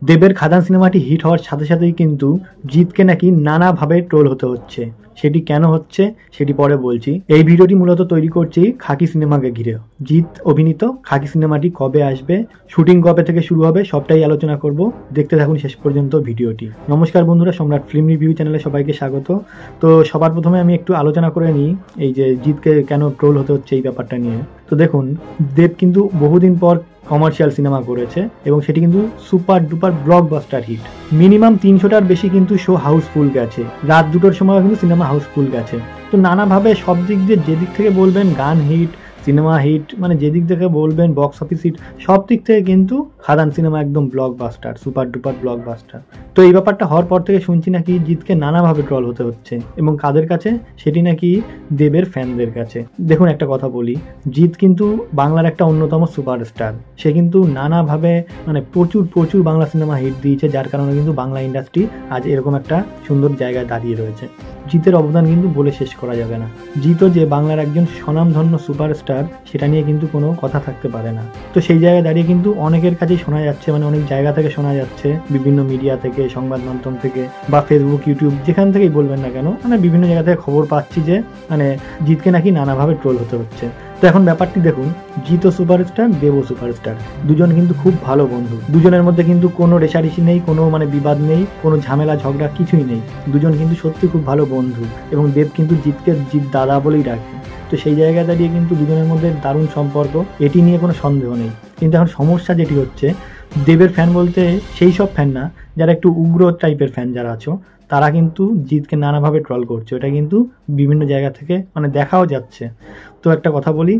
দেবের খাদান সিনেমাটি হিট হওয়ার সাথে সাথেই কিন্তু জিতকে নাকি নানাভাবে ট্রোল হতে হচ্ছে। সেটি কেন হচ্ছে সেটি পরে বলছি। এই ভিডিওটি মূলত তৈরি করছি খাকি সিনেমাকে ঘিরে। জিৎ অভিনীত খাকি সিনেমাটি কবে আসবে, শুটিং কবে থেকে শুরু হবে, সবটাই আলোচনা করব। দেখতে থাকুন শেষ পর্যন্ত ভিডিওটি। নমস্কার বন্ধুরা, সম্রাট ফিল্ম রিভিউ চ্যানেলে সবাইকে স্বাগত। তো সবার প্রথমে আমি একটু আলোচনা করে নিই এই যে জিৎকে কেন ট্রোল হতে হচ্ছে এই ব্যাপারটা নিয়ে। তো দেখুন, দেব কিন্তু বহুদিন পর কমার্শিয়াল সিনেমা করেছে এবং সেটি কিন্তু super duper blockbuster hit. Minimum 300টার বেশি কিন্তু শো হাউসফুল গেছে, রাত 2টোর সময় কিন্তু সিনেমা হাউসফুল গেছে। তো নানাভাবে সব দিক দিয়ে যেদিক থেকে বলবেন গান হিট, সিনেমা হিট, মানে যেদিক থেকে বলবেন বক্স অফিস হিট, সব দিক থেকে কিন্তু খাদান সিনেমা একদম ব্লকবাস্টার, সুপার ডুপার ব্লকবাস্টার। তো এই ব্যাপারটা হওয়ার পর থেকে শুনছি নাকি জিৎকে নানাভাবে ট্রল হতে হচ্ছে এবং কাদের কাছে, সেটি নাকি দেবের ফ্যানদের কাছে। দেখুন একটা কথা বলি, জিৎ কিন্তু বাংলার একটা অন্যতম সুপারস্টার। সে কিন্তু নানাভাবে মানে প্রচুর বাংলা সিনেমা হিট দিয়েছে, যার কারণে কিন্তু বাংলা ইন্ডাস্ট্রি আজ এরকম একটা সুন্দর জায়গায় দাঁড়িয়ে রয়েছে। জিতের অবদান কিন্তু বলে শেষ করা যাবে না। জিতও যে বাংলার একজন স্বনামধন্য সুপারস্টার, সেটা নিয়ে কিন্তু কোনো কথা থাকতে পারে না। তো সেই জায়গায় দাঁড়িয়ে কিন্তু অনেকের কাছেই শোনা যাচ্ছে, মানে অনেক জায়গা থেকে শোনা যাচ্ছে, বিভিন্ন মিডিয়া থেকে, সংবাদ মাধ্যম থেকে বা ফেসবুক, ইউটিউব, যেখান থেকেই বলবেন না কেন, মানে বিভিন্ন জায়গা থেকে খবর পাচ্ছি যে মানে জিতকে নাকি নানাভাবে ট্রোল হতে হচ্ছে। তো এখন ব্যাপারটি দেখুন, জিতও সুপারস্টার, দেবও সুপারস্টার, দুজন কিন্তু খুব ভালো বন্ধু। দুজনের মধ্যে কিন্তু কোনো রেষারেষি নেই, কোনো মানে বিবাদ নেই, কোনো ঝামেলা ঝগড়া কিছুই নেই। দুজন কিন্তু সত্যি খুব ভালো বন্ধু এবং দেব কিন্তু জিতকে জিৎ দাদা বলেই ডাকে। তো সেই জায়গায় দাঁড়িয়ে কিন্তু দুজনের মধ্যে দারুণ সম্পর্ক, এটি নিয়ে কোনো সন্দেহ নেই। কিন্তু এখন সমস্যা যেটি হচ্ছে, দেবের ফ্যান বলতে সেই সব ফ্যান না, যারা একটু উগ্র টাইপের ফ্যান যারা আছো, তারা কিন্তু জিতকে নানাভাবে ট্রল করছে। এটা কিন্তু বিভিন্ন জায়গা থেকে মানে দেখাও যাচ্ছে। তো একটা কথা বলি,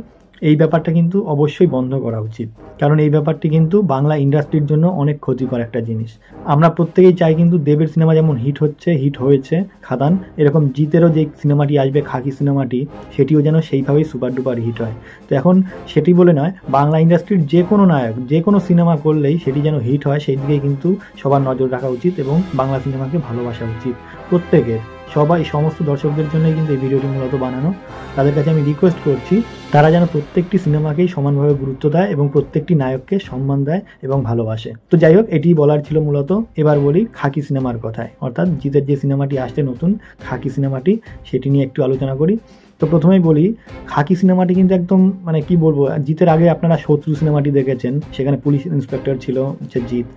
এই ব্যাপারটা কিন্তু অবশ্যই বন্ধ করা উচিত, কারণ এই ব্যাপারটি কিন্তু বাংলা ইন্ডাস্ট্রির জন্য অনেক ক্ষতিকর একটা জিনিস। আমরা প্রত্যেকেই চাই কিন্তু দেবের সিনেমা যেমন হিট হচ্ছে, হিট হয়েছে খাদান, এরকম জিতেরও যে সিনেমাটি আসবে খাকি সিনেমাটি, সেটিও যেন সেইভাবেই সুপার ডুপার হিট হয়। তো এখন সেটি বলে নয়, বাংলা ইন্ডাস্ট্রির যে কোনো নায়ক যে কোনো সিনেমা করলেই সেটি যেন হিট হয়, সেই দিকেই কিন্তু সবার নজর রাখা উচিত এবং বাংলা সিনেমাকে ভালোবাসা উচিত প্রত্যেকের। সবাই, সমস্ত দর্শকদের জন্যই কিন্তু এই ভিডিওটি মূলত বানানো। তাদের কাছে আমি রিকোয়েস্ট করছি, তারা যেন প্রত্যেকটি সিনেমাকেই সমানভাবে গুরুত্ব দেয় এবং প্রত্যেকটি নায়ককে সম্মান দেয় এবং ভালোবাসে। তো যাই হোক, এটি বলার ছিল মূলত। এবার বলি খাকি সিনেমার কথায়, অর্থাৎ জিতের যে সিনেমাটি আসছে নতুন খাকি সিনেমাটি, সেটি নিয়ে একটু আলোচনা করি। তো প্রথমেই বলি, খাকি সিনেমাটি কিন্তু একদম মানে কি বলবো, জিতের আগে আপনারা শত্রু সিনেমাটি দেখেছেন, সেখানে পুলিশ ইন্সপেক্টর ছিল হচ্ছে জিৎ।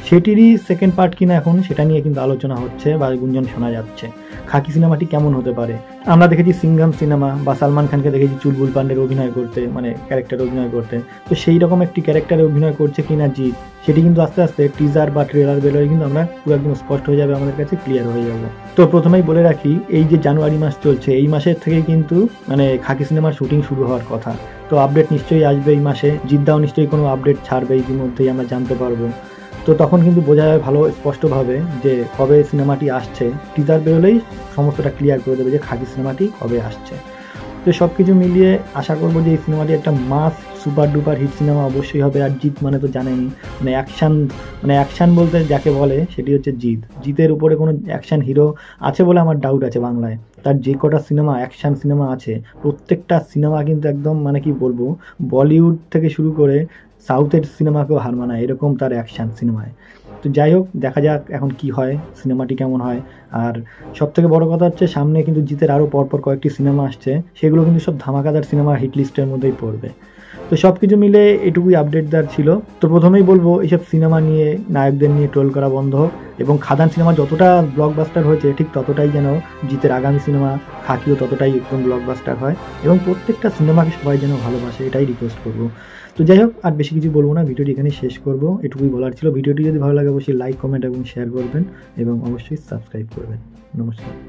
সেটিরই সেকেন্ড পার্ট কিনা এখন, সেটা নিয়ে কিন্তু আলোচনা হচ্ছে বা গুঞ্জন শোনা যাচ্ছে। খাকি সিনেমাটি কেমন হতে পারে? আমরা দেখেছি সিঙ্ঘাম সিনেমা বা সালমান খানকে দেখেছি চুলবুল পান্ডের অভিনয় করতে, মানে ক্যারেক্টার অভিনয় করতে। তো সেই রকম একটি ক্যারেক্টারে অভিনয় করছে কিনা জিৎ, সেটি কিন্তু আস্তে আস্তে টিজার বা ট্রেলার বেরোয় কিন্তু আমরা পুরো একদম স্পষ্ট হয়ে যাবে, আমাদের কাছে ক্লিয়ার হয়ে যাবে। তো প্রথমেই বলে রাখি, এই যে জানুয়ারি মাস চলছে, এই মাসের থেকেই কিন্তু মানে খাকি সিনেমার শুটিং শুরু হওয়ার কথা। তো আপডেট নিশ্চয়ই আসবে এই মাসে, জিদ্দাও নিশ্চয়ই কোনো আপডেট ছাড়বে, ইতিমধ্যেই আমরা জানতে পারবো। তো তখন কিন্তু বোঝা যাবে ভালো স্পষ্টভাবে যে কবে সিনেমাটি আসছে। টিজার বেরোলেই সমস্তটা ক্লিয়ার করে দেবে যে খাকি সিনেমাটি কবে আসছে। তো সব কিছু মিলিয়ে আশা করবো যে এই সিনেমাটি একটা মাস সুপার ডুপার হিট সিনেমা অবশ্যই হবে। আর জিৎ মানে তো জানেনি, মানে অ্যাকশান বলতে যাকে বলে সেটি হচ্ছে জিৎ। জিতের উপরে কোনো অ্যাকশান হিরো আছে বলে আমার ডাউট আছে বাংলায়। তার যে কটা সিনেমা অ্যাকশান সিনেমা আছে, প্রত্যেকটা সিনেমা কিন্তু একদম মানে কি বলবো, বলিউড থেকে শুরু করে সাউথের সিনেমাকেও হার মানায় এরকম তার অ্যাকশান সিনেমায়। তো যাই হোক, দেখা যাক এখন কি হয়, সিনেমাটি কেমন হয়। আর সব থেকে বড় কথা হচ্ছে, সামনে কিন্তু জিতের আরও পরপর কয়েকটি সিনেমা আসছে, সেগুলো কিন্তু সব ধামাকাদার সিনেমা, হিট লিস্টের মধ্যেই পড়বে। তো সব কিছু মিলে এটুকুই আপডেট দেওয়ার ছিল। তো প্রথমেই বলবো, এইসব সিনেমা নিয়ে, নায়কদের নিয়ে ট্রোল করা বন্ধ হোক এবং খাদান সিনেমা যতটা ব্লকবাস্টার হয়েছে, ঠিক ততটাই যেন জিতের আগামী সিনেমা খাকিও ততটাই একদম ব্লকবাস্টার হয় এবং প্রত্যেকটা সিনেমাকে সবাই যেন ভালোবাসে, এটাই রিকোয়েস্ট করবো। তো যাই হোক, আর বেশি কিছু বলবো না, ভিডিওটি এখানে শেষ করবো, এটুকুই বলার ছিল। ভিডিওটি যদি ভালো লাগে অবশ্যই লাইক, কমেন্ট এবং শেয়ার করবেন এবং অবশ্যই সাবস্ক্রাইব করবেন। নমস্কার।